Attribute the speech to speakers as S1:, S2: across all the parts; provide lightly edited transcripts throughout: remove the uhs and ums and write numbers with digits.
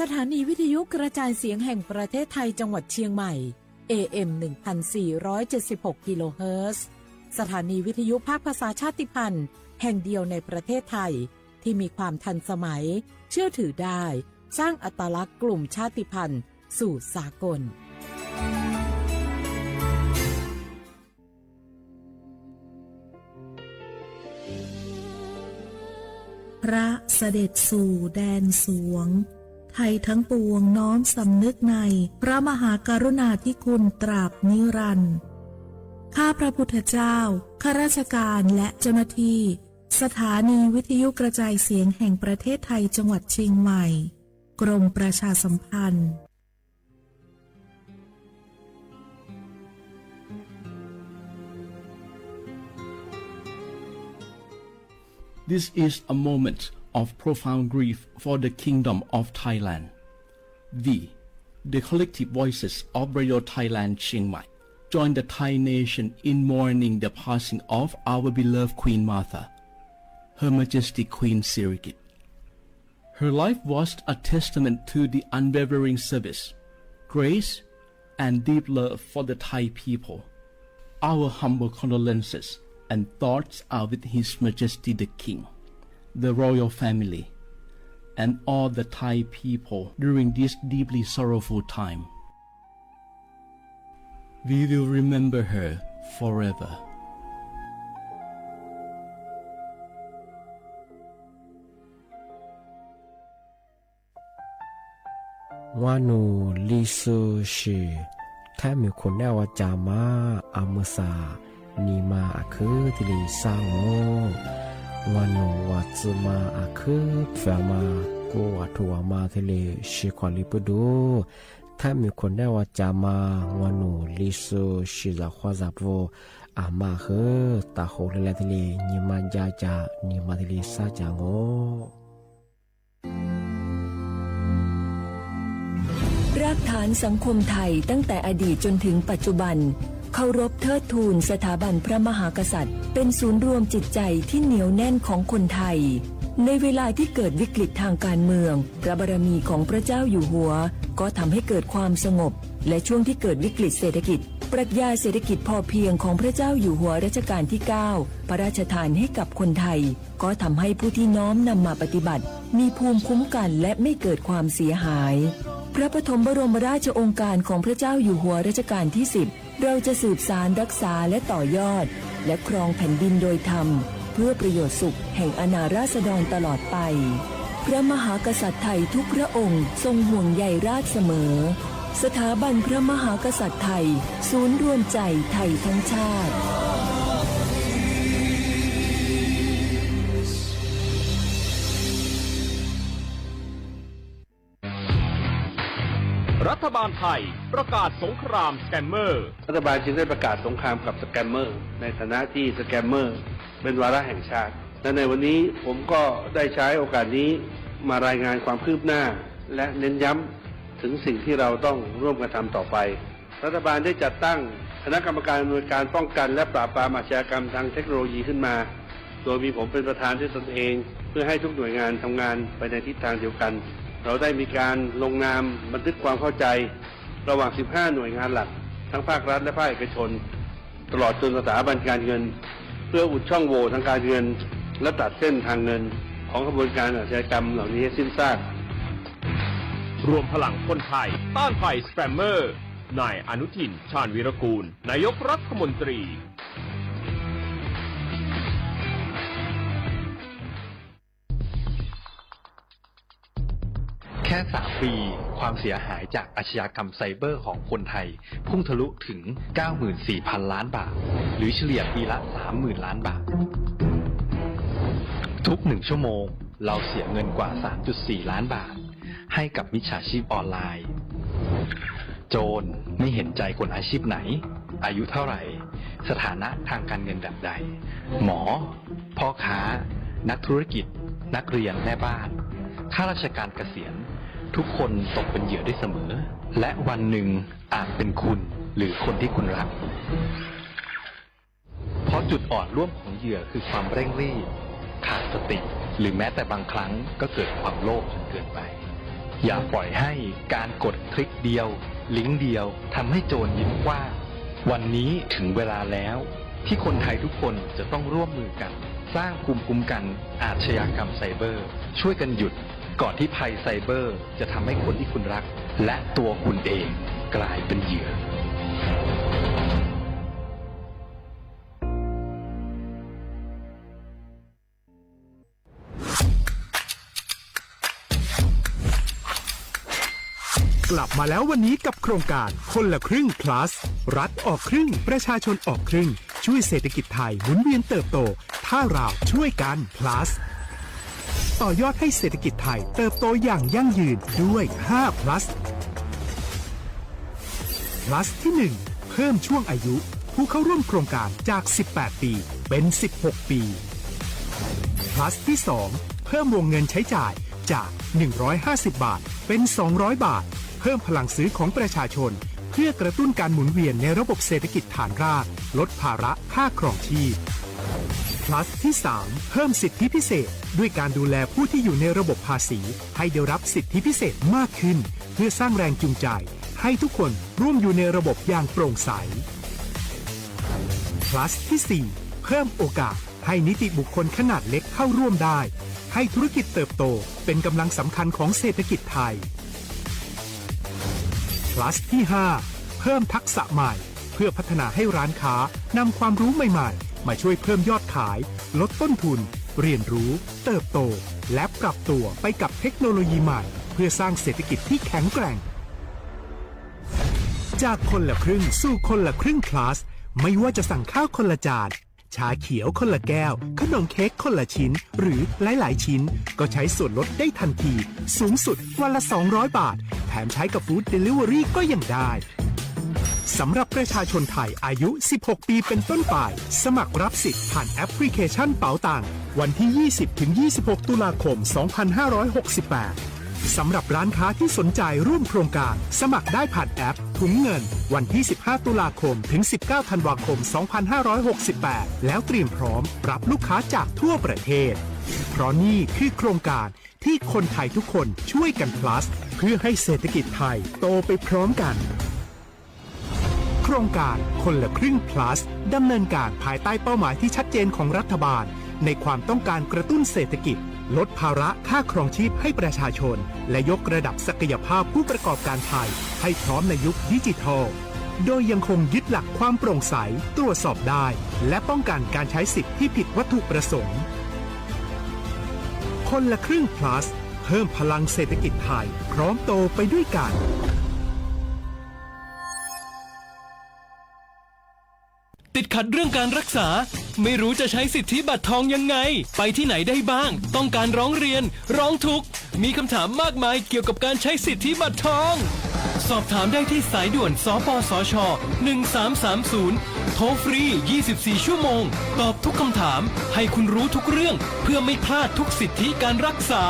S1: สถานีวิทยุกระจายเสียงแห่งประเทศไทยจังหวัดเชียงใหม่ AM 1476 กิโลเฮิรตซ์สถานีวิทยุภาคภาษาชาติพันธุ์แห่งเดียวในประเทศไทยที่มีความทันสมัยเชื่อถือได้สร้างอัตลักษณ์กลุ่มชาติพันธุ์สู่สากล
S2: พระเสด็จสู่แดนสวงไทยทั้งปวงน้อมสำนึกในพระมหากรุณาธิคุณตราบนิรันดร์ข้าพระพุทธเจ้าข้าราชการและเจ้าหน้าที่สถานีวิทยุกระจายเสียงแห่งประเทศไทยจังหวัดเชียงใหม่กรมประชาสัมพันธ์
S3: This is a moment of profound grief for the Kingdom of Thailand. We, the collective voices of Radio Thailand Chiang Mai, join the Thai nation in mourning the passing of our beloved Queen Martha, Her Majesty Queen Sirikit. Her life was a testament to the unwavering service, grace, and deep love for the Thai people. Our humble condolences and thoughts are with His Majesty the King, the royal family, and all the Thai people during this deeply sorrowful time. We will remember her forever.
S4: Wanu lisu shi Tami kunewa jama amusa Nima aku tili sango Wanu watsuma aku Pfama Ku watu wama tili shikwali pudu Tami kunewa jama Wanu lisu shi za khwazapu Ama he Taho lila tili Nima jaja Nima tili sajango
S5: รากฐานสังคมไทยตั้งแต่อดีตจนถึงปัจจุบันเคารพเทิดทูนสถาบันพระมหากษัตริย์เป็นศูนย์รวมจิตใจที่เหนียวแน่นของคนไทยในเวลาที่เกิดวิกฤตทางการเมืองพระบารมีของพระเจ้าอยู่หัวก็ทำให้เกิดความสงบและช่วงที่เกิดวิกฤตเศรษฐกิจปรัชญาเศรษฐกิจพอเพียงของพระเจ้าอยู่หัวรัชกาลที่ 9 พระราชทานให้กับคนไทยก็ทำให้ผู้ที่น้อมนำมาปฏิบัติมีภูมิคุ้มกันและไม่เกิดความเสียหายพระปฐมบรมราชโองการของพระเจ้าอยู่หัวรัชกาลที่ 10เราจะสืบสานรักษาและต่อยอดและครองแผ่นดินโดยธรรมเพื่อประโยชน์สุขแห่งอาณาราษฎรตลอดไปพระมหากษัตริย์ไทยทุกพระองค์ทรงห่วงใยราชเสมอสถาบันพระมหากษัตริย์ไทยศูนย์รวมใจไทยทั้งชาติ
S6: รัฐบาลไทยประกาศสงครามสแกมเมอร์
S7: รัฐบาลจึงได้ประกาศสงครามกับสแกมเมอร์ในฐานะที่สแกมเมอร์เป็นวาระแห่งชาติและในวันนี้ผมก็ได้ใช้โอกาสนี้มารายงานความคืบหน้าและเน้นย้ำถึงสิ่งที่เราต้องร่วมกันทำต่อไปรัฐบาลได้จัดตั้งคณะกรรมการอำนวยการป้องกันและปราบปรามอาชญากรรมทางเทคโนโลยีขึ้นมาโดยมีผมเป็นประธานด้วยตนเองเพื่อให้ทุกหน่วยงานทำงานไปในทิศทางเดียวกันเราได้มีการลงนามบันทึกความเข้าใจระหว่าง 15 หน่วยงานหลักทั้งภาครัฐและภาคเอกชนตลอดจนสถาบันการเงินเพื่ออุดช่องโหว่ทางการเงินและตัดเส้นทางเงินของกระบวนการอาชญากรรมเหล่านี้ให้สิ้นซาก
S6: รวมพลังคนไทยต้านภัยสแกมเมอร์นายอนุทินชาญวีรกูลนายกรัฐมนตรี
S8: แค่3 ปีความเสียหายจากอาชญากรรมไซเบอร์ของคนไทยพุ่งทะลุถึง 94,000 ล้านบาทหรือเฉลี่ยปีละ 30,000 ล้านบาททุก1 ชั่วโมงเราเสียเงินกว่า 3.4 ล้านบาทให้กับมิจฉาชีพออนไลน์โจรไม่เห็นใจคนอาชีพไหนอายุเท่าไหร่สถานะทางการเงินแบบใดหมอพ่อค้านักธุรกิจนักเรียนแม่บ้านข้าราชการเกษียณทุกคนตกเป็นเหยื่อได้เสมอและวันหนึ่งอาจเป็นคุณหรือคนที่คุณรักเพราะจุดอ่อนร่วมของเหยื่อคือความเร่งรีบขาดสติหรือแม้แต่บางครั้งก็เกิดความโลภจนเกินไป อย่าปล่อยให้การกดคลิกเดียวลิงก์เดียวทำให้โจรยิ้มกว้างวันนี้ถึงเวลาแล้วที่คนไทยทุกคนจะต้องร่วมมือกันสร้างภูมิคุ้มกันอาชญากรรมไซเบอร์ช่วยกันหยุดก่อนที่ภัยไซเบอร์จะทำให้คนที่คุณรักและตัวคุณเองกลายเป็นเหยื่อ
S9: กลับมาแล้ววันนี้กับโครงการคนละครึ่ง plus รัฐออกครึ่งประชาชนออกครึ่งช่วยเศรษฐกิจไทยหมุนเวียนเติบโตถ้าเราช่วยกัน plus ต่อยอดให้เศรษฐกิจไทยเติบโตอย่างยั่งยืนด้วย5 plus plus ที่1เพิ่มช่วงอายุผู้เข้าร่วมโครงการจาก18ปีเป็น16ปี plus ที่2เพิ่มวงเงินใช้จ่ายจาก150บาทเป็น200บาทเพิ่มพลังซื้อของประชาชนเพื่อกระตุ้นการหมุนเวียนในระบบเศรษฐกิจฐานรากลดภาระค่าครองชีพ plus ที่3เพิ่มสิทธิพิเศษด้วยการดูแลผู้ที่อยู่ในระบบภาษีให้ได้รับสิทธิพิเศษมากขึ้นเพื่อสร้างแรงจูงใจให้ทุกคนร่วมอยู่ในระบบอย่างโปร่งใส plus ที่4เพิ่มโอกาสให้นิติบุคคลขนาดเล็กเข้าร่วมได้ให้ธุรกิจเติบโตเป็นกำลังสำคัญของเศรษฐกิจไทย plus ที่5เพิ่มทักษะใหม่เพื่อพัฒนาให้ร้านค้านำความรู้ใหม่ๆมาช่วยเพิ่มยอดขายลดต้นทุนเรียนรู้เติบโตและปรับตัวไปกับเทคโนโลยีใหม่เพื่อสร้างเศรษฐกิจที่แข็งแกร่งจากคนละครึ่งสู่คนละครึ่ง plus ไม่ว่าจะสั่งข้าวคนละจานชาเขียวคนละแก้วขนมเค้กคนละชิ้นหรือหลายๆชิ้นก็ใช้ส่วนลดได้ทันทีสูงสุดวันละ200บาทแถมใช้กับฟู้ดเดลิเวอรี่ก็ยังได้สำหรับประชาชนไทยอายุ16ปีเป็นต้นไปสมัครรับสิทธิ์ผ่านแอปพลิเคชันเป๋าตังวันที่ 20-26 ตุลาคม 2568สำหรับร้านค้าที่สนใจร่วมโครงการสมัครได้ผ่านแอปถุงเงินวันที่ 15 ตุลาคมถึง 19 ธันวาคม 2568 แล้วเตรียมพร้อมรับลูกค้าจากทั่วประเทศเพราะนี่คือโครงการที่คนไทยทุกคนช่วยกัน plus เพื่อให้เศรษฐกิจไทยโตไปพร้อมกันโครงการคนละครึ่ง plus ดำเนินการภายใต้เป้าหมายที่ชัดเจนของรัฐบาลในความต้องการกระตุ้นเศรษฐกิจลดภาระค่าครองชีพให้ประชาชนและยกระดับศักยภาพผู้ประกอบการไทยให้พร้อมในยุคดิจิทัลโดยยังคงยึดหลักความโปร่งใสตรวจสอบได้และป้องกันการใช้สิทธิที่ผิดวัตถุประสงค์คนละครึ่ง plus เพิ่มพลังเศรษฐกิจไทยพร้อมโตไปด้วยกัน
S10: ติดขัดเรื่องการรักษาไม่รู้จะใช้สิทธิบัตรทองยังไงไปที่ไหนได้บ้างต้องการร้องเรียนร้องทุกข์มีคำถามมากมายเกี่ยวกับการใช้สิทธิบัตรทองสอบถามได้ที่สายด่วนสปสช1330โทรฟรี24ชั่วโมงตอบทุกคำถามให้คุณรู้ทุกเรื่องเพื่อไม่พลาดทุกสิทธิการรักษา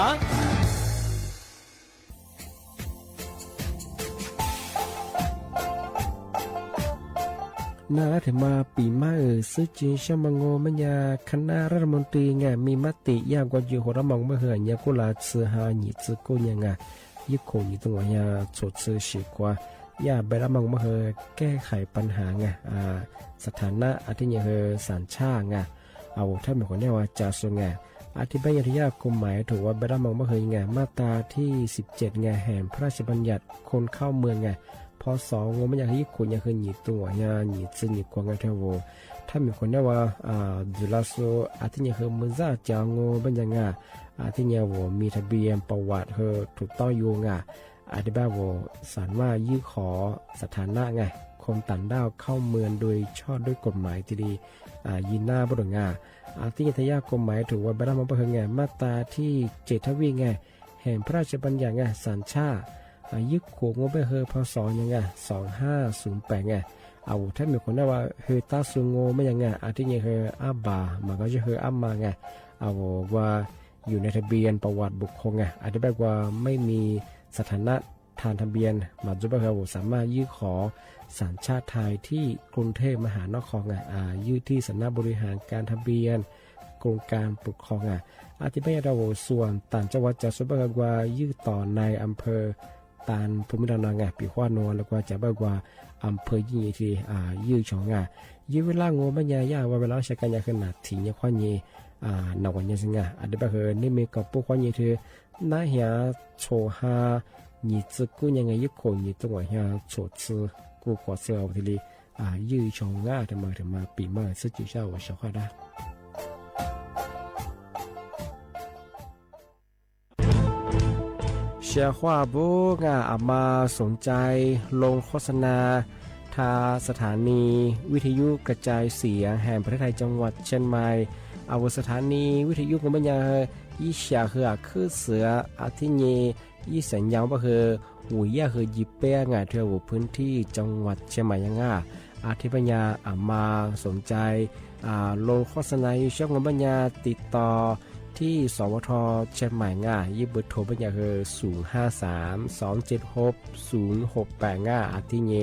S4: น่าถึงมาปีมาซึ่งจีนชมังโงมันยาคณะรัฐมนตรีไงมีมติย่างกว่าอยู่หัวระมองเมื่อเหือนยากุลาเสือหาหนีจืกุยังไงยิ่งคงอยู่ตรงว่ายาสดซื้อฉีกว่าย่าไประมองเมื่อเหือแก้ไขปัญหาไงสถานะอาทิตย์เหือสารชาไงเอาถ้าเป็นคนเนี่ยว่าจะส่งไงอธิบายที่ยากกฎหมายถูกว่าไประมองเมื่อเหือไงมาตราที่17ไงแห่งพระราชบัญญัติคนเข้าเมืองไงพอสองงมันอยากให้คนอยากให้หนีตัวอยากหนีซึ่งหนีกว่าไงเท่าว่าถ้ามีคนเนี่ยว่าจุลาโซอาทิตย์เนี่ยมันจะจางงเป็นยังไงอาทิตย์เนี่ยว่ามีทะเบียนประวัติเธอถูกต้องอยู่ไงอธิบายว่าสารว่ายื่นขอสถานะไงคนต่างด้าวเข้าเมืองโดยชอบด้วยกฎหมายที่ดียินหน้าบุรุษไงอาทิตย์ทยากฎหมายถือว่าบรรดามันเป็นไงมาตราที่7ทวีไงแห่งพระราชบัญญัติไงสัญชาติยึดขวงงบไปเฮอพศยังไง2508ไงเอาถ้ามีคนได้ว่าเฮอตาสุงโงไม่ยังไงอาทิตย์เฮออาบามันก็จะเฮออามาไงเอาว่าอยู่ในทะเบียนประวัติบุคคลไงอธิบายว่าไม่มีสถานะทางทะเบียนมาจุบเฮอสามารถยื่นขอสัญชาติไทยที่กรุงเทพมหานครไงยื่นที่สำนักบริหารการทะเบียน โครงการปกครองอธิบายเราส่วนต่างจังหวัดจะสุบกว่ายืดต่อในอำเภอตานภูมิลำนาปีขวานนแล้วก็จะบอกว่าอำเภอยี่ที่ยืดช่องยืดเวลางูมันยาว่าเวลาใช้กันยาขนาดถี่เนี่ยควานยีนวันยาสิงอธิบายนี่มีกับพวกควานยีคือน่าเหียโชฮา你自姑娘嘅一個你都話下坐次過過時候ที่ยืดช่องทำไมปีมาซื้อจุดเช้าว่า小话啦เชียร์ว่าบุกอามาสนใจลงโฆษณาทาสถานีวิทยุกระจายเสียงแห่งประเทศไทยจังหวัดเชียงใหม่อาวสถานีวิทยุของบัญญัติยี่เสียคือเสืออาทิเยยี่สัญญาณก็คือหุยยาคือยิบเป้งเที่ยวพื้นที่จังหวัดเชียงใหม่ยังอาทิปัญญาอามาสนใจลงโฆษณาช่องบัญญัติติดต่อที่สวทเชียงใหม่ยี่เบอร์โทรบัญญัติคือ053-276-0685อาทิเย0922468579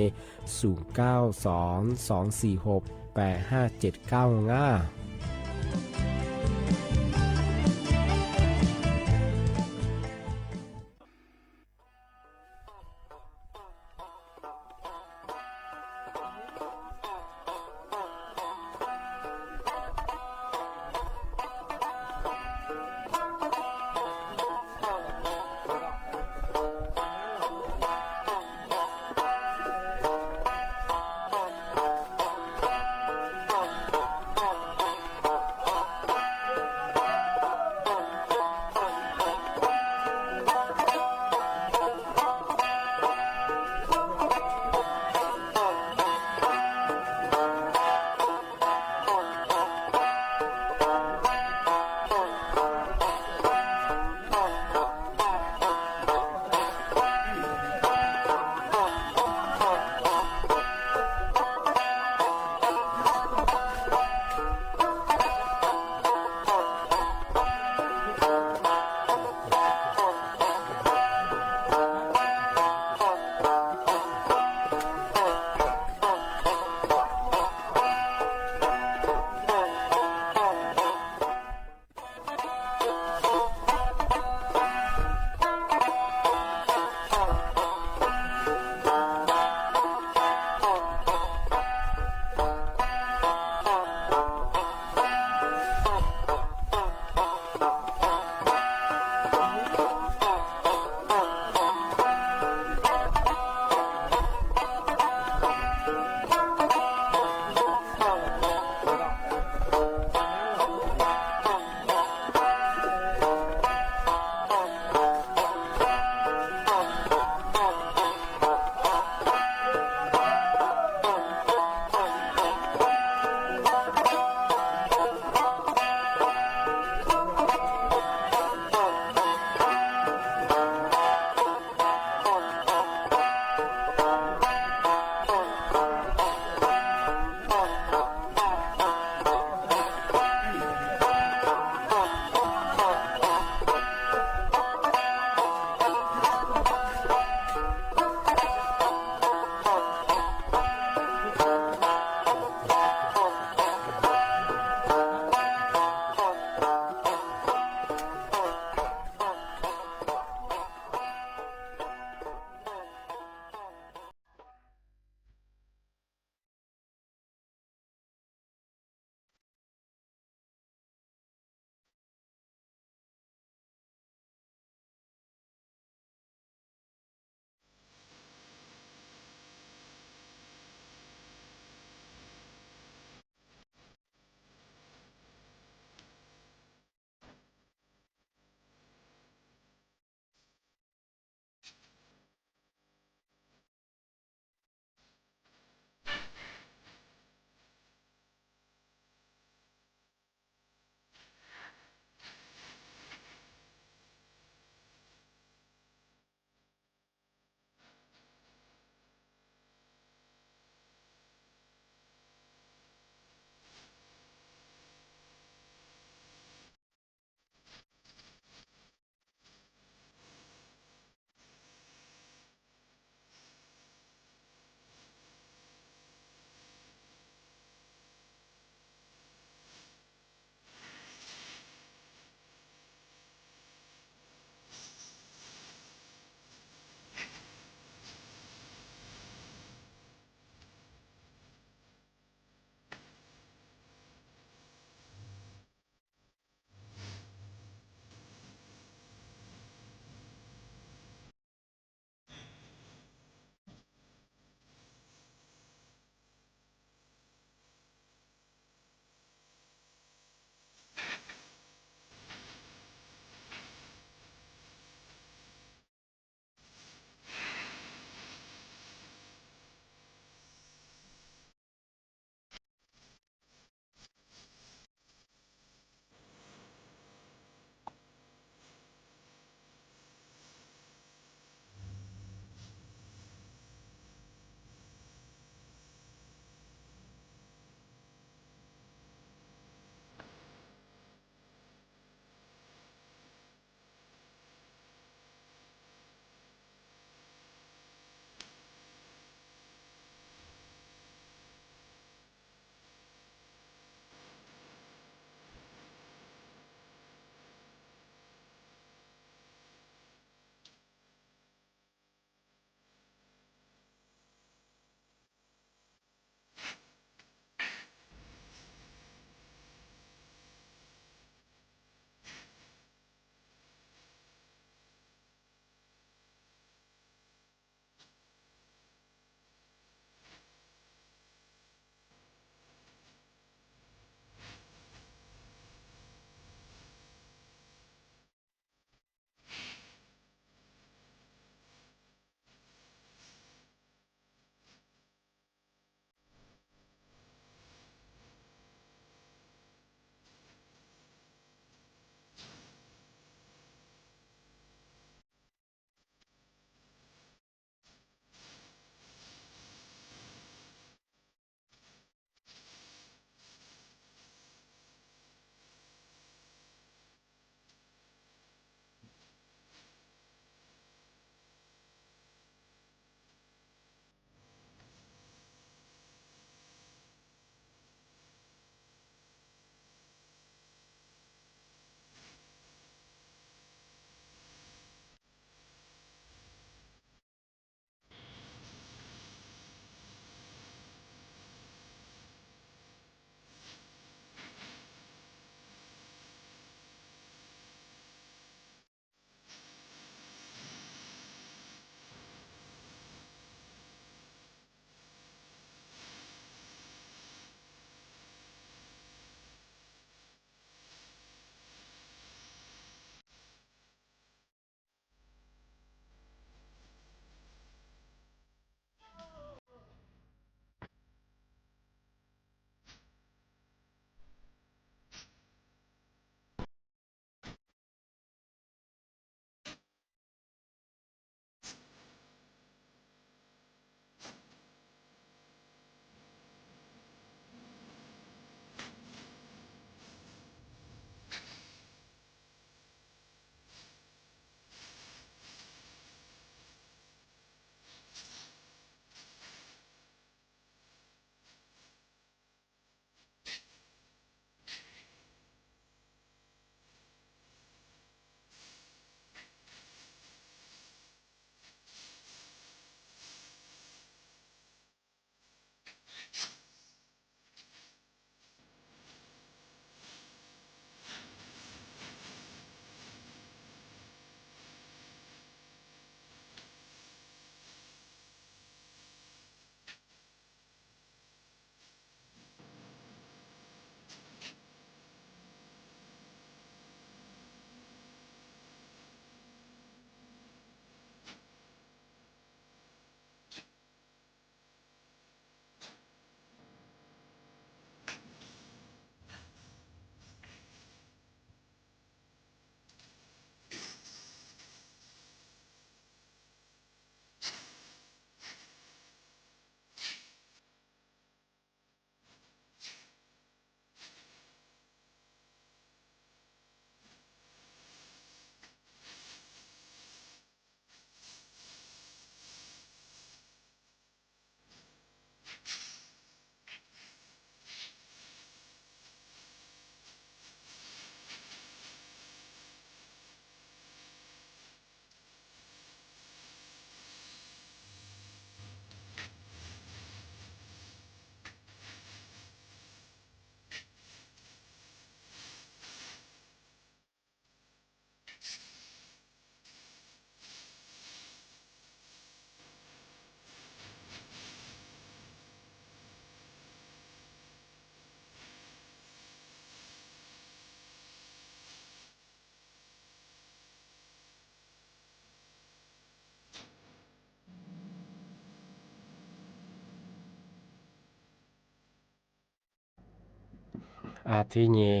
S4: ที่นี่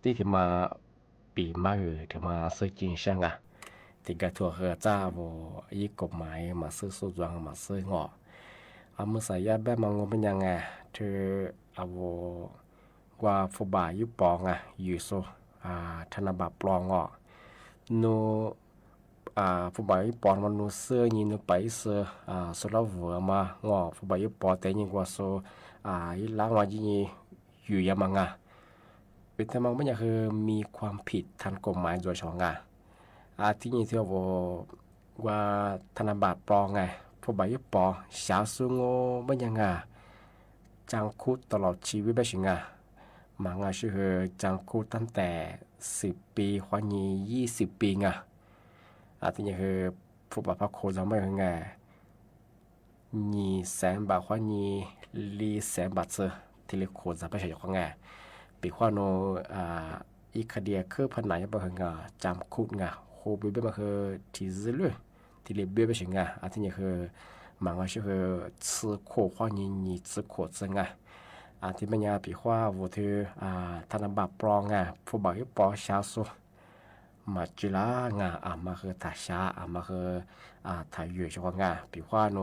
S4: ที่มาปีมาที่มาซื้อจริงใช่ไหมที่กระทัวร์จ้าบ่ยี่กฎหมายมาซื้อสุดวางมาซื้องอเมื่อใส่ยาแบบมังงเป็นยังไงเธอเอาว่าฟุบายุปองอยู่โซธนบัตรปลองโนฟุบายุปองมันโนเสื้อยินไปเสื้อสลับหัวมฟุบายุปอแต่ยังกว่าโซยี่ล้างวันยี่อยู่ยามังเป็นทำไมไม่อยากคือมีความผิดทางกฎหมายโดยเฉพาะที่นี่ที่ว่าธนบัตรปลองฟุบายุปอชาวซุงไม่ยังจำคุกตลอดชีวิตไม่ใช่มังชื่อจำคุกตั้งแต่10 ปีขวานี้20 ปีที่นี่คือฟุบาพักโคจะไม่คือ200,000 บาทขวานี้200,000 บาทที่เรียกโคจะไม่ใช่ของปีขวาโนอีคดีคือพันไหนบ้างจำคุกโคบิเบมาคือที่ዝเลยที่เรียกเบี้ยไม่ใช่ที่นี่คือมังชื่อซื้อโคขวานี้ซื้อโคจะที่มันยาปีว่าวัวเธอธนบัตรปลองผู้บ่าวปอชาสุมาจุฬมาคือถ่ายชามาคือถ่ายอยู่ช่วงปีว่าโน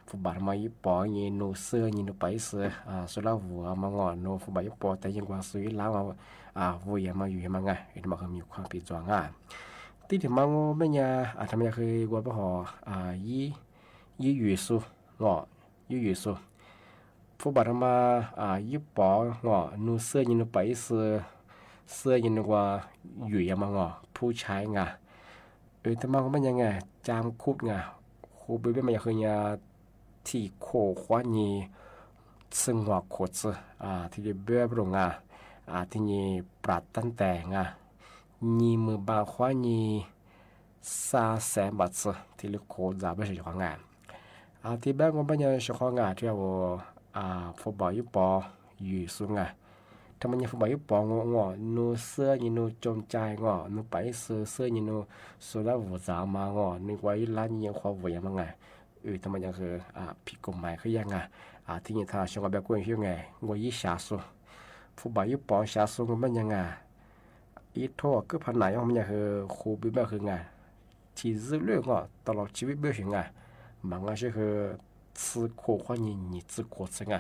S4: ผู้บ่าวมายุปอยีโนเสื้อยีโนไปเสื้อสุราหัวมางอนโนผู้บ่าวปอแต่ยังกว่าซื้อล้างวัวยมาอยู่มาเห็นมาคือมีความผิดจวงที่ถึงมังไม่ยาทำไมคือวัวปะหอยี่อยู่สุยี่อยู่สุผู้บาดมายุบปอนูเสื้อยินไปเสื้อยินว่าอยู่ยามผู้ใช้แต่มันก็ไม่ยังจามคุดคูเบี้ยมันยังคือยาที่โคขวานีซึ่งหัวโคตรที่เบี้ยบรงที่นี่ปรัดตั้งแต่นีมือบางขวานี300,000 บาทที่เรียกโคจะไม่ใช่ของที่แบงก์ก็ไม่ยังใช่ของที่ว่าฟุบายุปออยู่สูงทำไมฟุบายุปองนูเสื้อยินูจมใจนูไปเสื้อยินูสุราหัวสามนึกว่าร้านยังความวุ่นวายทำไมยังคือผิดกฎหมายคือยังที่นี่ถ้าชงแบบกูยังว่ายี่ชาสุฟุบายุปอชาสุมันยังอีโท่ก็พันไหนมันยังคือคูบิแบบคือที่ዝเรื่องตลอดชีวิตเบื่อถึงมันก็คือซื้อโคขวานี่ซื้อโคซึ่ง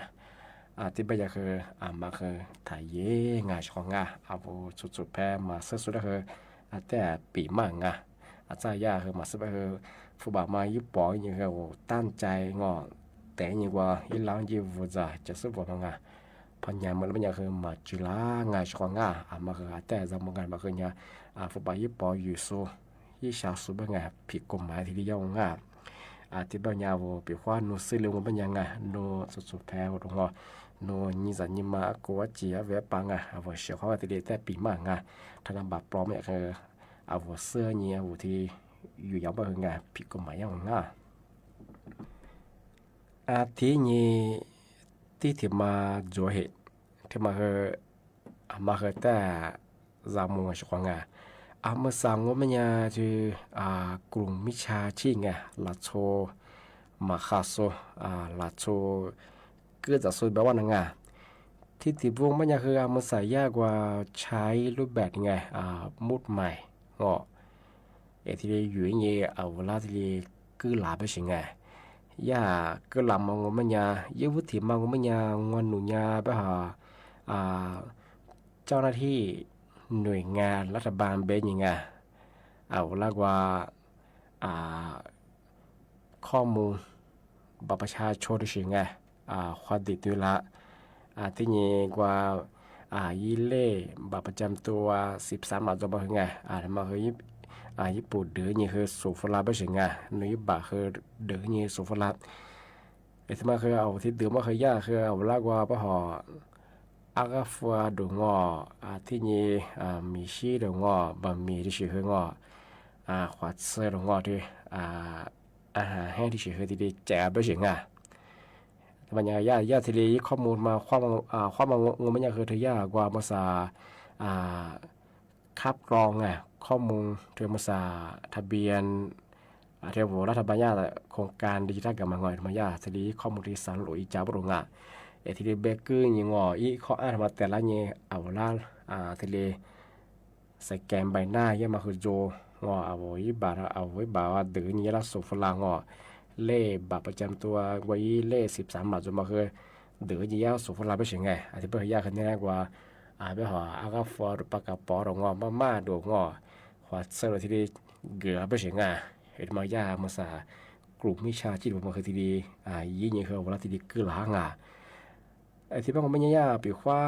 S4: ที่ไปยังคือมาคือถ่ายเย่ช่องบุสุดแพ้มาซื้อสุดก็คือแต่ปีมั่งใจยาคือมาซื้อไปคือฟุบามายุบปออย่างคือตั้งใจแต่ยังว่าอีหลังยี่วัวจะซื้อวัวมังพันยามันเป็นยังคือมาจุฬาช่องมาคือแต่จำมันมาคือฟุบายุบปออยู่สู้ยี่ชาวสู้บ้างผิดกฎหมายที่เรียกที่บ้านยาวปีว่าโนซื้อเรื่องมันยังโนสุดแพ้ตรงโนนิสัยนิมากัวจีเวปังว่าเชื่อเขาที่เด็ดแต่ปีมากธนบัตรปลอมเนี่ยคือว่าเสื้อเนี่ยที่อยู่ยาวบ้างผิดกฎหมายยังที่นี่ที่มาจ่อเหตุที่มาคือแต่จามุงช่วงเมื่อสั่งว่ามันคือกลุ่มมิชาชีพลาโชมาคาโซลาโชก็จะสวยแบบว่าที่ติดวงมันคือเมื่อใส่ยากกว่าใช้รูปแบบมุดใหม่ที่อยู่อย่างนี้เวลาที่คือหลาไปสิก็ลำมองมันเยอะวุฒิมองมันงอนหนุนไปหาเจ้าหน้าที่หน่วยงานรัฐบาลเป็นยังไงแล้วว่าข้อมูลบัตรประชาชนด้วยความติดตัวละที่นี่กว่ายี่เล่บัตรประจำตัว13 บาทตัวบ้างมาคือญี่ปุ่นเดือนี่คือสุฟลาไปสิหน่วยบัตรคือเดือนี่สุฟลาที่มาคือที่เดือมาคือยากคือแล้วว่าไปหอากาฟัวดูที่นี่มีชีดูบะหมี่ที่ชื่อขวดเสื้อดูที่อาหารแห้งที่ชื่อที่แจกไปสิมันยังยากที่ได้ข้อมูลมาความมันยังคือที่ยากกว่าภาษาคับกรองข้อมูลเรื่องภาษาทะเบียนเรื่องรัฐบาลโครงการดิจิทัลกับมันง่อยมันยากที่ได้ข้อมูลที่สันหลุยจ้าบรุง ทีเดียเบเกอร์ยังงออีข้ออ้างมาแต่ละเนี่ยเอาละทีเดียสแกนใบหน้ายังมาคือโจงอเอาไว้บาร์เอาไว้บาร์ว่าเดือนนี้ละสุฟลางอเล่บัตรประจำตัวไว้เล่13 บาทจนมาคือเดือนนี้สุฟลาไปเฉยไงอาจจะเป็นยากขึ้นแน่กว่าไปหาอากาฟอร์ปากกาปอรงอมาดูงอขวาเซอร์ทีเดียเกือไปเฉยไงเห็นมายามาสากลุ่มมิชาชีพมันคือทีเดียยิ่งยังคือเวลาทีเดียคือหลังที่บ้านผมไม่ยากปีกว่า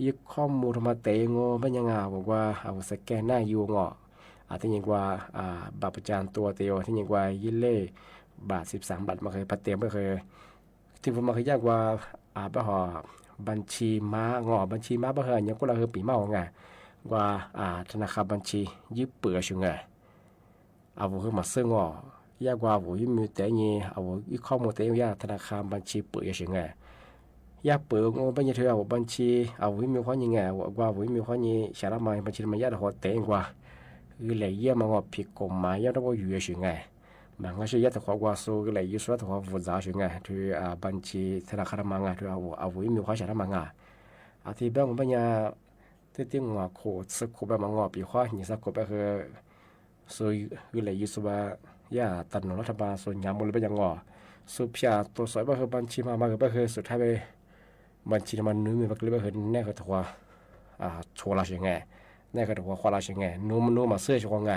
S4: ยึดข้อมูลมาเตงโง่ไม่ยังบอกว่าสแกนหน้ายูงที่ยังว่าบัตรประจำตัวเตียวที่ยังว่ายิ่งเล่บาท13 บาทมาเคยพัดเตียมไม่เคยที่ผมมาเคยยากว่าไปหอบัญชีม้างอบัญชีม้าบ่เคยยังก็เราเคยปีเมาไงว่าธนาคารบัญชียึดเปลือกช่วงไงคือมาซื้องอยากว่ายิ่งมีแต่เนี่ยยึดข้อมูลเตียวยากธนาคารบัญชีเปลือกช่วงไงยากเปิดงบัญชีเธอบัญชีวิมีความยังไงว่าวิมีความยังชาละมาบัญชีมันยากแต่หัวเตงกว่าคือเลยเยี่ยมงผิดกฎหมายยากต้องอยู่เฉยไงบางก็ใช้ยากแต่ความว่าสู้ก็เลยยุ่งสุดแต่ความ複雜เฉยไงที่บัญชีธนาคารมังที่วิมีความชาละมังที่แบบมันยังที่งอโคสึกโคแบบงอปีข้อหินสักโคแบบคือสู้ก็เลยยุ่งสุดว่ายากตัดหนุนรัฐบาลส่วนยามมันเลยเป็นยังงอสุดพิจารตัวสวยแบบคือบัญชีมาแบบคือสุดท้ายไปบัญชีมันนู้มีบักเลยเห็นแน่ก็ถือว่าโชว์ลาเชียงไงแน่ก็ถือว่าควาลาเชียงไงนู้มาเสื้อช่วงไง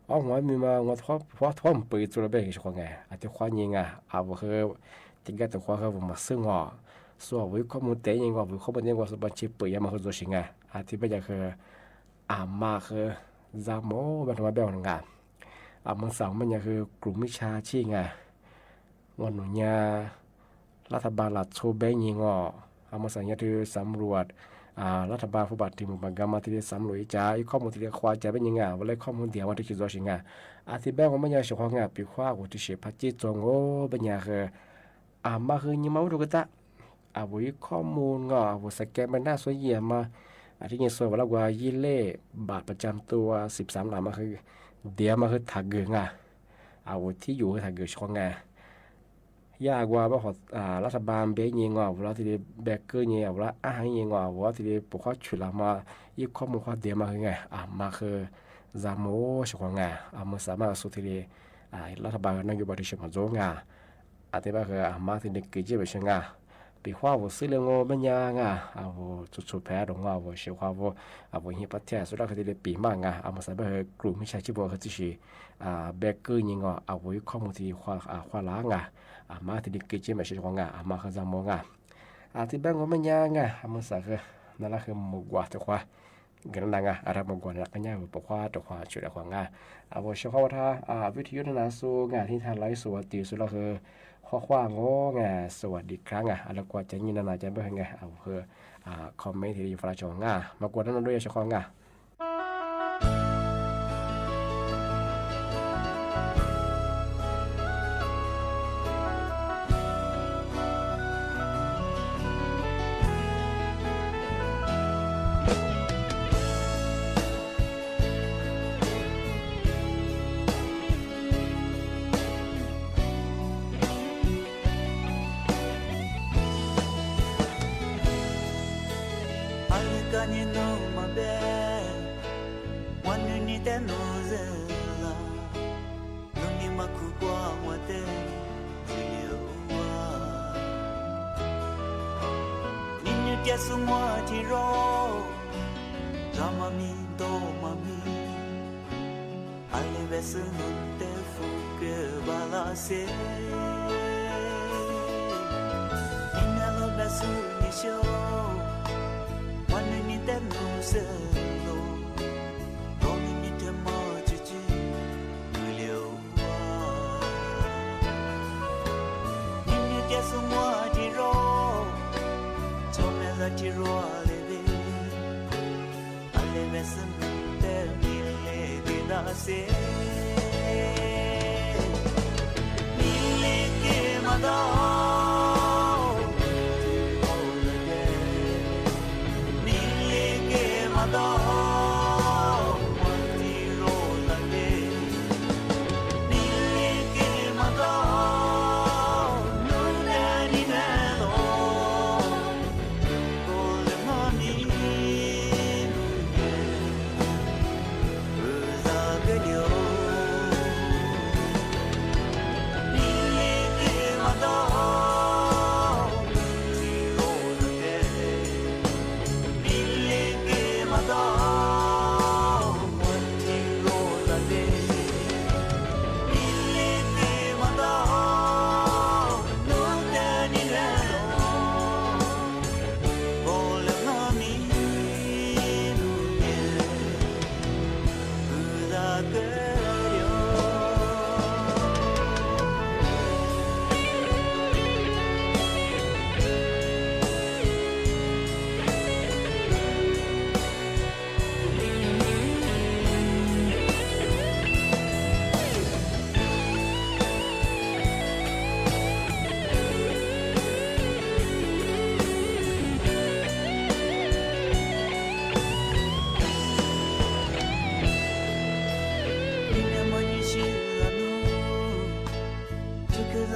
S4: หัวมีมาหัวท้อมปืนจุลเบกช่วงไงอาจจะควายิงคือติดกันแต่ควาคือผมมาซึ่งส่วนวิข้อมูลเตยยังวิข้อมูลยังว่าบัญชีปืนยังมาคือตัวเชียงไงที่ไม่ใช่คือมาคือจามโม่แบบมาแบบนึงมันสองมันยังคือกลุ่มวิชาชีไงวันหนุ่ยรัฐบาลหลักโชว์เบงยิงมาสัญญาที่สำรวจรัฐบาลผู้บัตรที่มันกำมาที่สำรวจจ่ายข้อมูลที่ควายจะเป็นยังไงว่าเลยข้อมูลเดียวว่าที่คิดว่าสิ่งที่แบงของมันยังเฉพาะงานปีข้าว่าที่เชื่อพัฒน์จงเป็นยังคือมาคือยิ่งมาดูกันตาวิข้อมูลว่าสแกนมันน่าสวยเยี่ยมมาที่ยิ่งสวยว่าว่ายี่เล่บัตรประจำตัว13 หลักมาคือเดียวมาคือถักเกลือที่อยู่คือถักเกลือช่วงไงยากว่าเพราะรัฐบาลเบงยิงว่าเราที่เบเกอร์ยิงว่าอาหารยิงว่าที่ปกครองชุดละมายึดข้อมูลข้อเดียวมาคือไงมาคือจามโม่ช่วงไงมันสามารถสุดที่รัฐบาลนโยบายที่เชื่อมโยงที่ว่าคือมาที่เด็กกิจแบบเช่นปีข้าวซื้อเรื่องบรรยางจุดแพ้ตรงว่าเชื่อว่าฮิปปัตเทียสุดท้ายที่ปีมากมาสามารถกลุ่มมิชาชีพเขาที่ชื่อเบเกอร์ยิงข้อมูลที่ควาล้างมาที่ดิกิจไม่ใช่ของมาคือจำมองที่แบงก์มันยังมันสักนั่นแหละคือมุกว่าตัวควากันนั่งอะไรมุกว่านักเนี่ยปกว่าตัวควาชุดของว่าเชื่อว่าถ้าวิทยุนาสูที่ทางไลฟ์สวัสดีสุดแล้วคือข้อความสวัสดีครั้งแล้วก็จะยินนาจะเป็นไงคือคอมเมนต์ที่ฟลาชงมากกว่านั้นด้วยเชื่อของ
S11: semua tiro Ramami do mami Ale besu nunte fuke balase Inalo besu nisho Wanu ni tenu selo Domi ni temo chichi Nulio wa Nini dia semua tiro Tiro aleve aleve sente mille dinase mille ke mada mille ke mada tiro aleve mille ke mada nunani na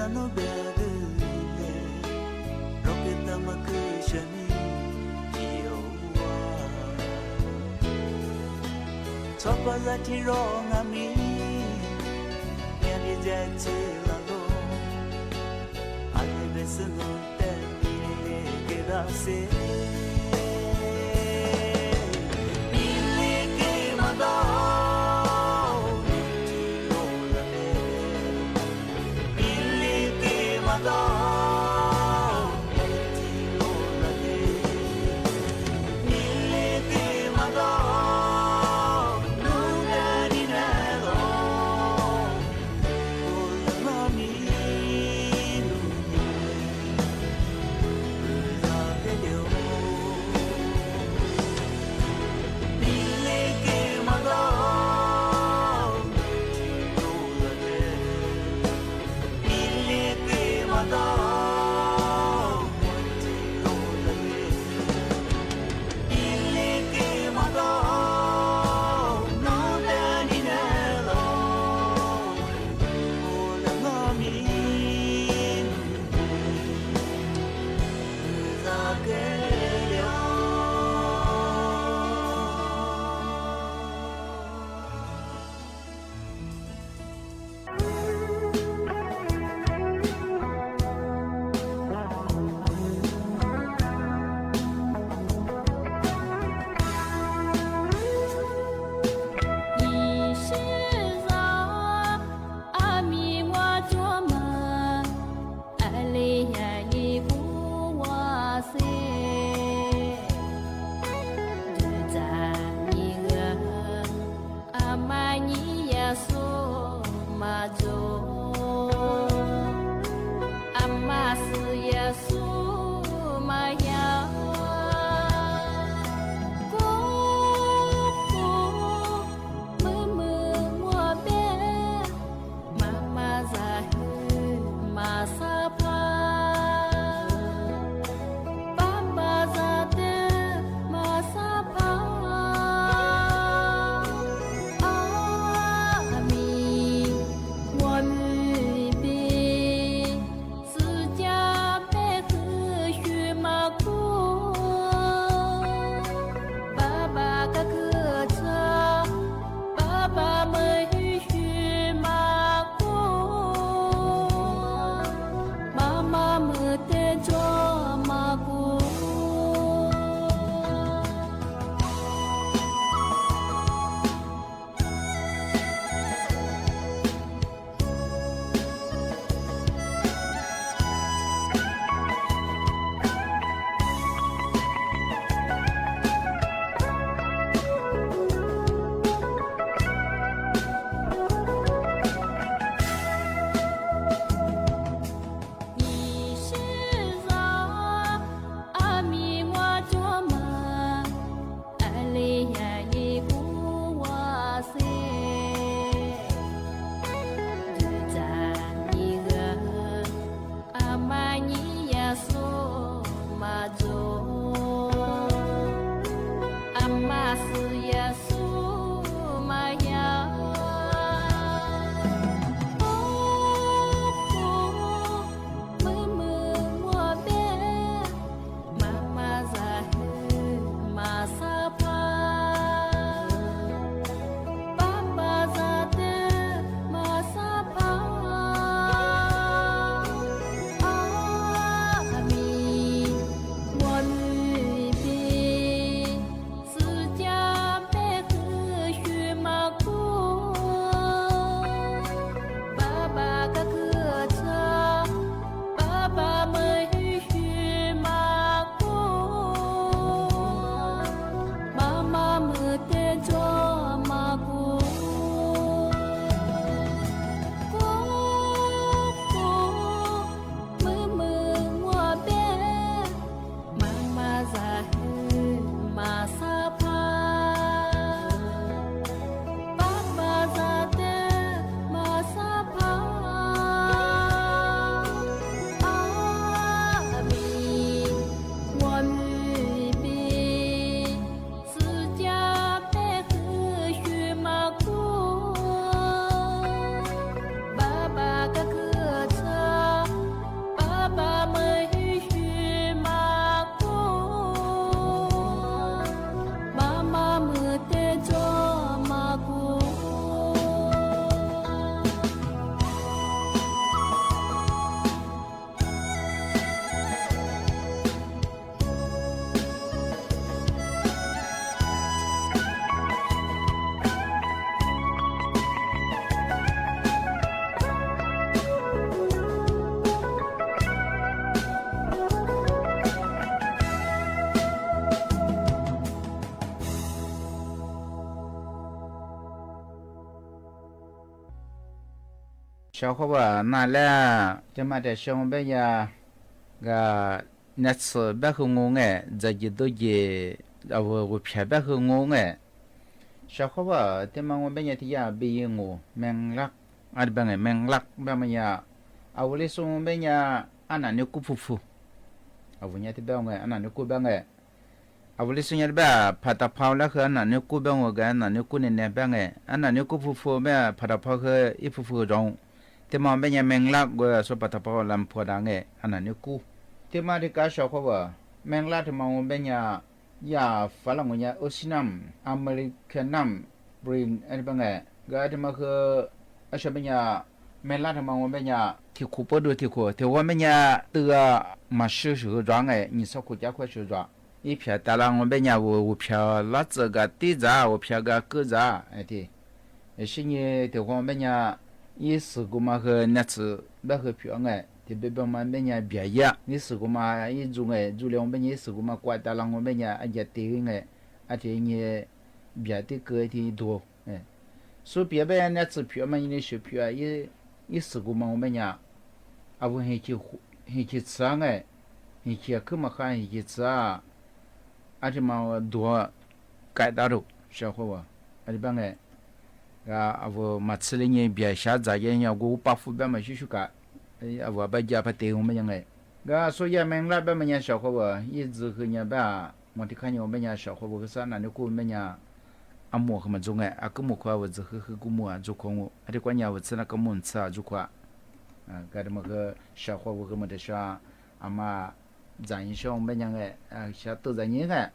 S11: のベルでロケットマクシャにいよわチョコザチロガミヤリジェツラロアレベスのテビレゲダセビレゲマダ
S12: มี小伙伴那来这么的小朋友个那次别和我哎这几多节我偏别和我哎小伙伴这么我们也提呀比我明了啊这边明了别么呀啊我来说我们呀啊那你姑父父啊我也提别我啊那你姑别我啊我来说你别怕他跑了和那你姑别我个那你姑你那别我啊那你姑父父别怕他跑和一父父中这么别呀明了我说怕他跑làm破当个啊那你姑这么的个小伙伴明了这么我们呀ya falangnya osinam americanam brin erbange gadma ke ashabnya melatama wabenya ti kupodo ti ko te wamenya tua mashu shu zwange ni so ku ja kwa shu zwa i phya talang wabenya wo phya la tsa ga ti za wo phya ga ke za ati shinye te wamenya yi su guma ke natsu ba ke phya ngai thì bây giờ mà bên nhà bia ya, ní sự của mà ý dùng cái dùng lượng bên nhà sự của mà qua ta lang bên nhà anh tiền cái, anh thì như bia thì cười thì đồ, số bia bên nhà chỉ bia mà như số bia ý sự của mà bên nhà, avo hay chỉ sáng cái, hay chỉ cứ mà khai hay chỉ sáng, anh thì mà đồ cái đó được, sao không ạ? Anh bên cái, avo mà xử lý như bia sát giá cái nhà của bà phụ bên mà xíu cả ava baja pate o menyangai ga so ya mengla ba menya shako wa yizu khnya ba moti khanyo menya shako wa sana ne ko menya amo khama zonga akumo kwa wa zu khu kumo a zu khongo ade kwanya wa tsana ka mun tsa zu kwa ga de ma ga shako wa ga de sha ama zan yin shong menyangai sha to zan yin ga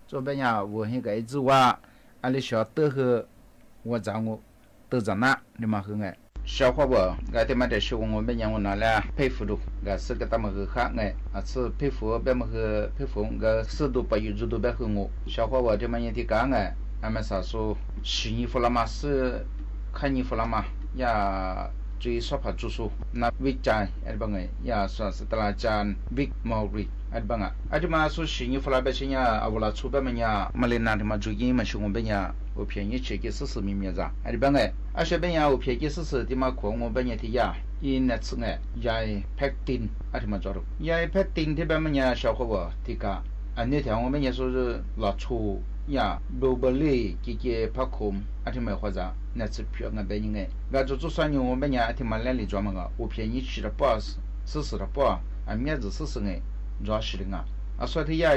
S12: zo menya wo he ga zu wa ale sha to he wa zang wo to zan na de ma khu ngai小伙伴，俺他妈的是我们讲我拿来佩服的，俺是个他们个看哎，是佩服别么个佩服，俺是都把有都别和我。小伙伴他们也得干哎，俺们啥说洗衣服了嘛，是看衣服了嘛，呀，最少怕住宿那维站哎帮哎，呀算是得了站维毛瑞哎帮啊，而且嘛说洗衣服了别些呀，啊我啦出别么呀，没来拿他妈注意嘛，是我们呀。我便宜吃个试米面子，哎，帮哎，而且边呀，我便宜试的嘛，看我边呀的呀，一那次哎，也拍丁，哎，他妈做的，也拍丁的边么呀，小伙伴，这个，啊，那天我们也说是老粗呀，罗伯利这个拍空，哎，他妈或者那次票俺边人哎，俺就算用我们呀，他妈来里专门个，我便宜吃了包试了包，啊，面子试哎，抓实的啊。啊，所以呀，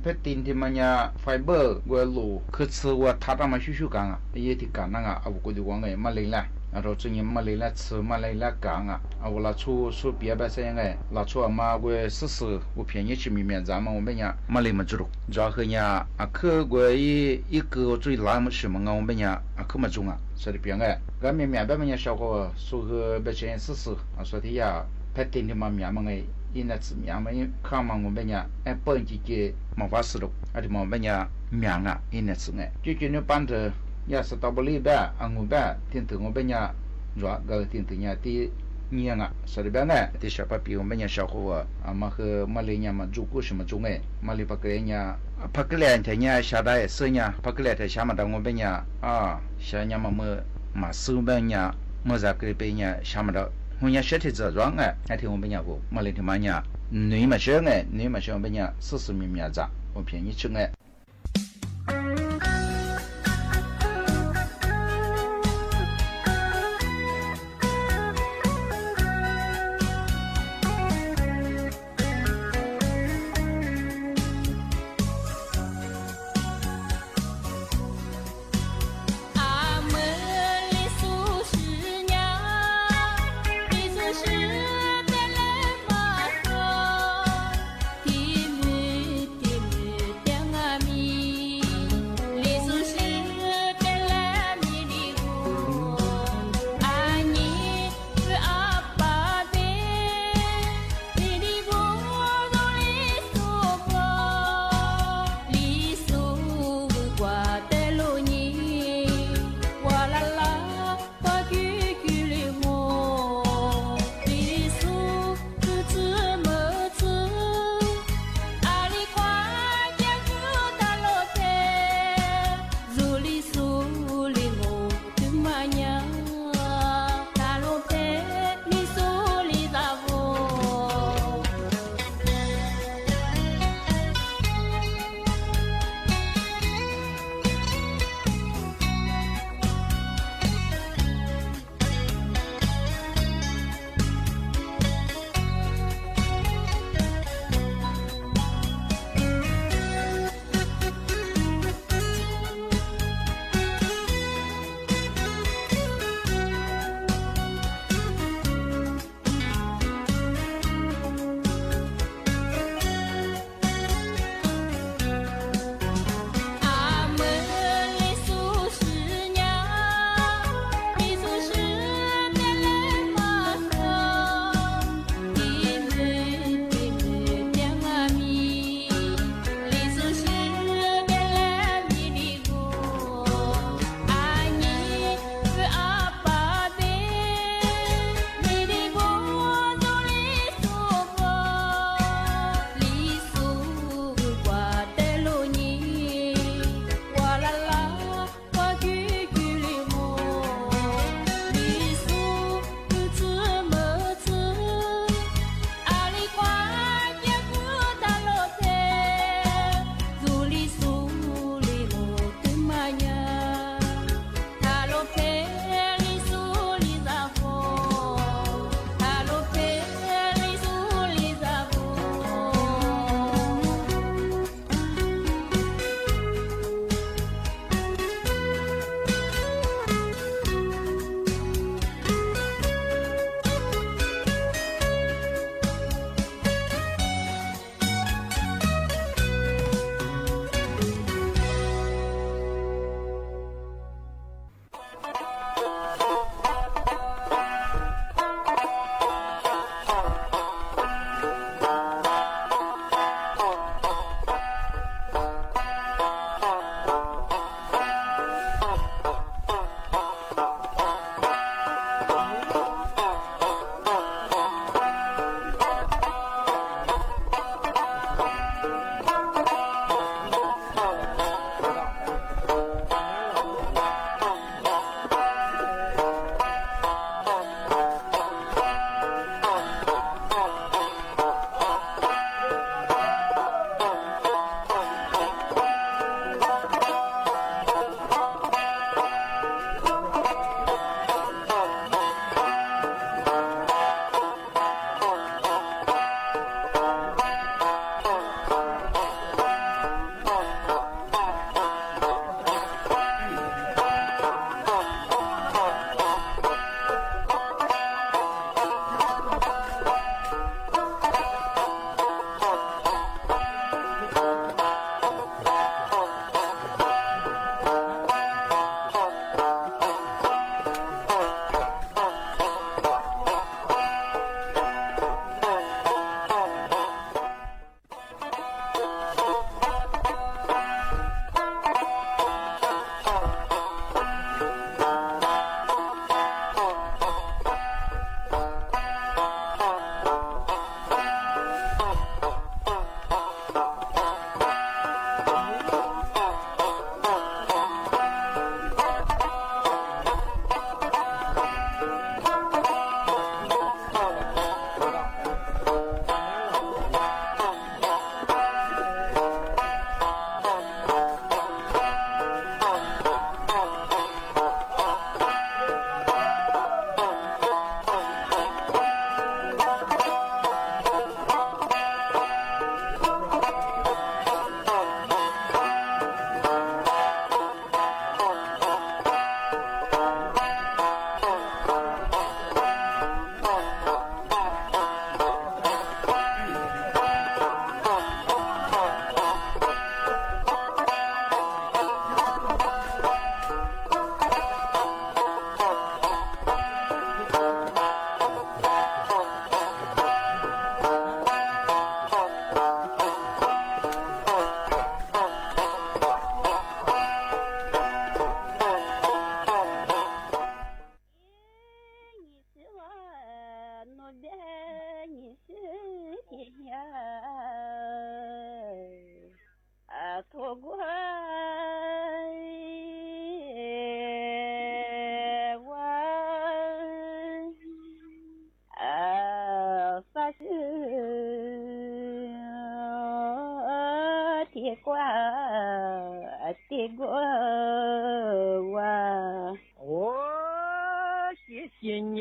S12: 拍丁的嘛呀，fiber 我路，可吃我他他妈修干啊，也得干那个，啊，我估计我哎没来了，然后最近没来了吃，没来了干啊，啊，我拿出说别白些哎，拿出嘛我试试，我便宜吃米面咱们我们呀没来么子了，然后呀，啊，可我一个最拉么什么啊，我们呀啊可么中啊，所以别哎，俺们面白么呀小伙说个白些试试，啊，所以呀，拍丁的嘛面么哎。因那次面嘛，因看嘛我们呀，哎，本几个毛发丝了，而且我们呀面啊，因那次哎，就今天办的也是到不里边，啊我边听听我们呀，热个听听呀的年啊，所以边哎，的小把比我们呀小伙啊嘛和马来呀嘛住过什么中哎，马来把个人呀，把个两天呀下来生呀，把个两天下嘛到我们呀啊，下呀嘛嘛收边呀，么在个边呀下嘛到。我伢身体这软哎，还听我们伢不，没来听嘛伢，你嘛想哎，你嘛想我们伢试试面面子，我便宜吃哎。
S13: Timu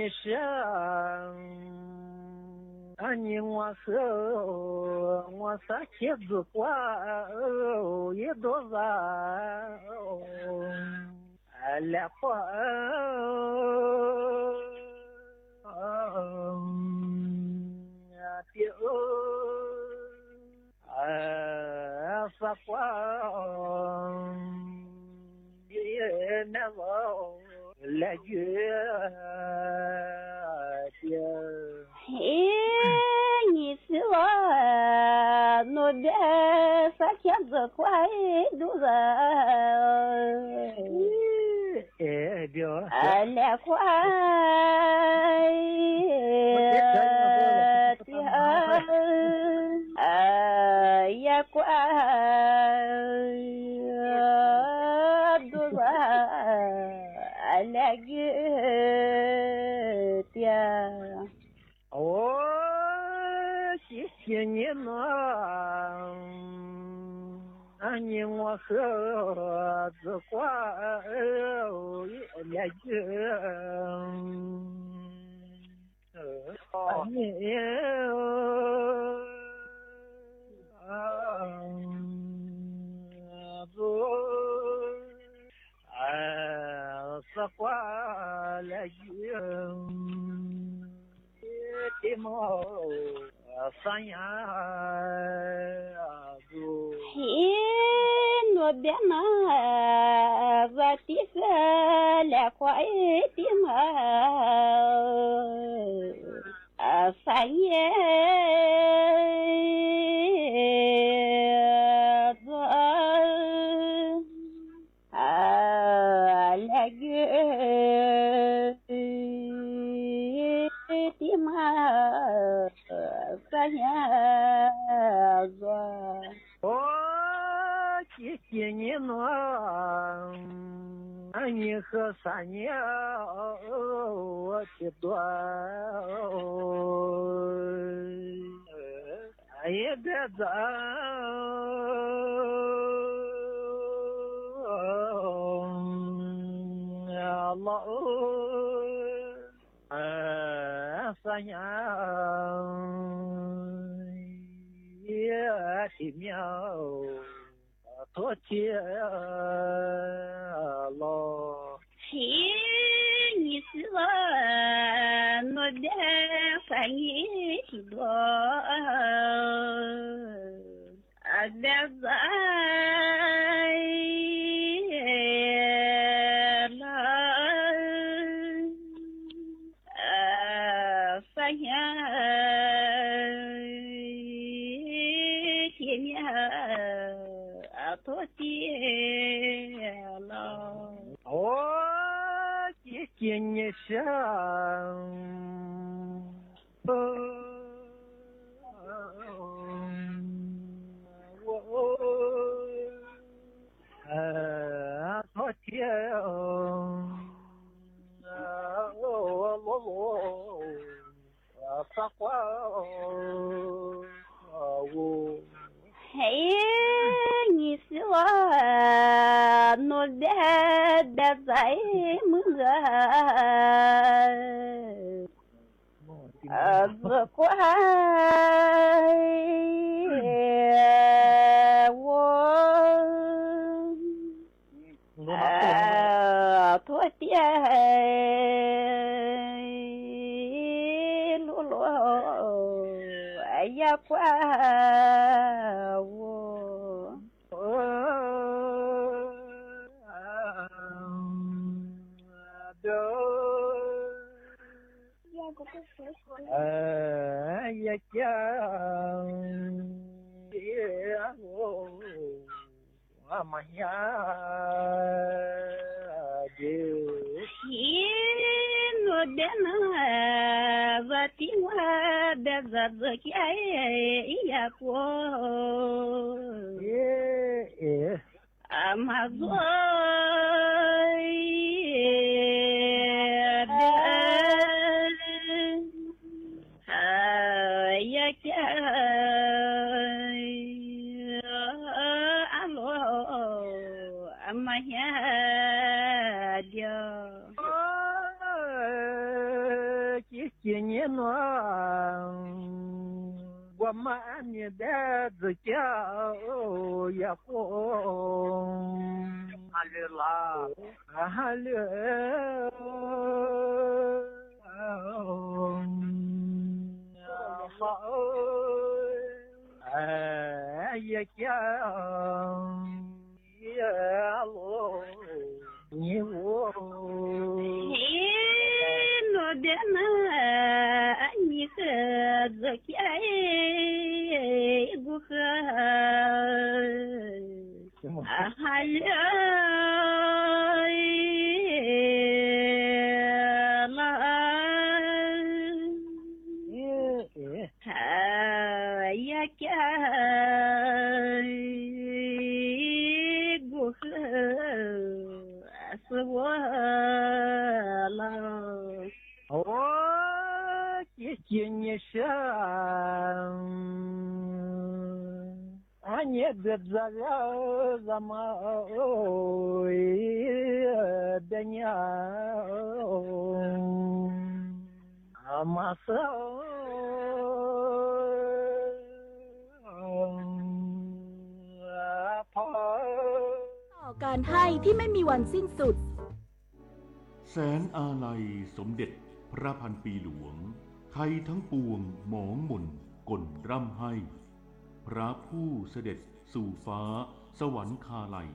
S13: 生，你我是妻子过一多人，来活。发光也难忘来觉的。
S14: 嘿，你是我我的三千子块多人，来块也怪多人来个的。
S13: 哦，谢谢你呢，你我和子花也觉。你是花来云的毛山羊子。
S14: 嘿，我别拿我的个来块的毛三爷子来个的毛三爷子。
S13: 哦，谢谢你呢，你和三年我的多，也别走，老三年也的苗。多谢了。
S14: 嘿，你是我的三年多，别在那三年前面。多谢了，
S13: 哦，谢谢你生，我多谢撒花我。
S14: 嘿，你是我努力的在梦子乖我多点露露也乖我。
S13: 也讲我们家的
S14: 我的那我的我的日子也过马做也讲阿罗阿妈呀的。
S13: 姐年呢，我妈你的自家也红，阿里啦，阿里。也讲也路你我，
S14: 我的那你和这些不和，还了。是我了，
S13: 我谢谢你上，俺也别这个什么的娘，阿妈说。
S15: ต่อการให้ที่ไม่มีวันสิ้นสุด
S16: แสนอาลัยสมเด็จพระพันปีหลวงไทยทั้งปวงหมองหม่นก่นร่ำให้พระผู้เสด็จสู่ฟ้าสวรรคาลัย